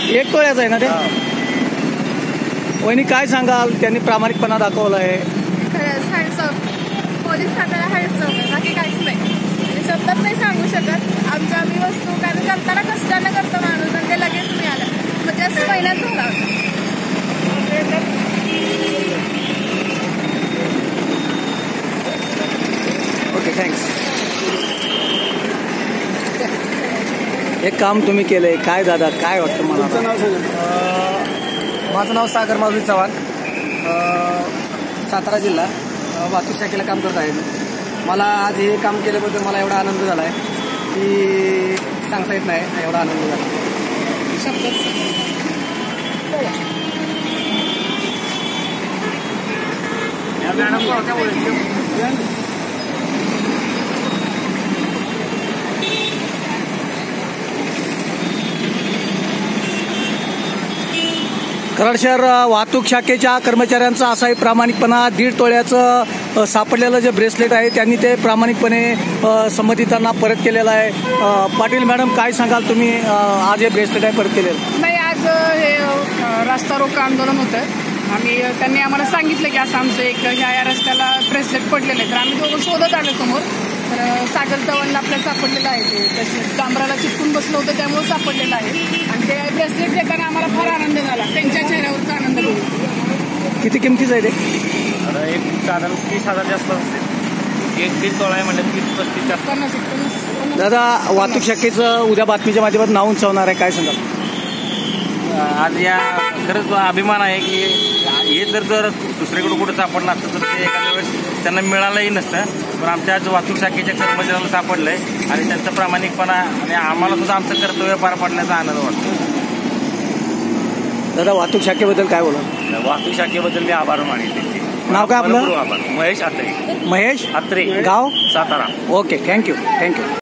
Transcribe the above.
1 तोळ्याचं आहे ना ते. वहिनी काय सांगाल, त्यांनी प्रामाणिकपणा दाखवला आहे. खरंच हँडसम, पोलीस खात्याला हँडसम आहे, बाकी काहीच नाही. शब्दात नाही सांगू शकत. आम्ही वस्तू कारण करताना कष्टानं करतो माणूस आणि ते लगेच मिळालं. म्हणजे असं महिन्यात झाला होता. Okay, thanks. एक काम तुम्ही केलंय काय दादा, काय वाटतं मला? माझं नाव सागर माधुरी चव्हाण, सातारा जिल्हा, वाहतूक शाखेला काम करत आहे. मला आज हे काम केल्याबद्दल मला एवढा आनंद झाला आहे की सांगता येत नाही, एवढा आनंद झाला. कराड शहर वाहतूक शाखेच्या कर्मचाऱ्यांचा असाही प्रामाणिकपणा. 1.5 तोळ्याचं सापडलेलं जे ब्रेसलेट आहे त्यांनी ते प्रामाणिकपणे संबंधितांना परत केलेलं आहे. पाटील मॅडम काय सांगाल तुम्ही, आज हे ब्रेसलेट आहे परत केलेलं? नाही, आज हे रास्ता रोको आंदोलन होतं. त्यांनी आम्हाला सांगितलं की असं आमचं एक ह्या रस्त्याला ब्रेसलेट पडलेलं आहे. तर आम्ही दोघं शोधत आलो समोर. तर सागर चव्हाणला आपल्याला सापडलेलं आहे. ते तसे डांबराला चिटकून बसलं होतं त्यामुळे सापडलेलं आहे. आणि ते ब्रेसलेट देताना आम्हाला फार आनंद झाला. त्यांच्या चेहऱ्यावरचा आनंद बघून. किती किमतीचं आहे ते? एक साधारण 30,000 जास्त असते. 1-1.5 तोळा आहे म्हणजे 30-35 दादा, वाहतूक शाखेचं उद्या बातमीच्या माध्यमातून नाव उंचावणार आहे, काय सांगाल? आज या खरंच अभिमान आहे की हे जर दुसरीकडे कुठं सापडलं असतं तर ते एखाद्या वेळेस त्यांना मिळालंही नसतं. पण आमच्या आज वाहतूक शाखेच्या कर्मचाऱ्याला सापडलंय आणि त्यांचा प्रामाणिकपणा आणि आम्हाला सुद्धा आमचं कर्तव्य पार पाडण्याचा आनंद वाटतो. दादा, वाहतूक शाखेबद्दल काय बोला? वाहतूक शाखेबद्दल मी आभार मानेन त्यांचे. नाव काय आपलं? महेश अत्रे. महेश अत्रे, गाव सातारा. Okay, thank you.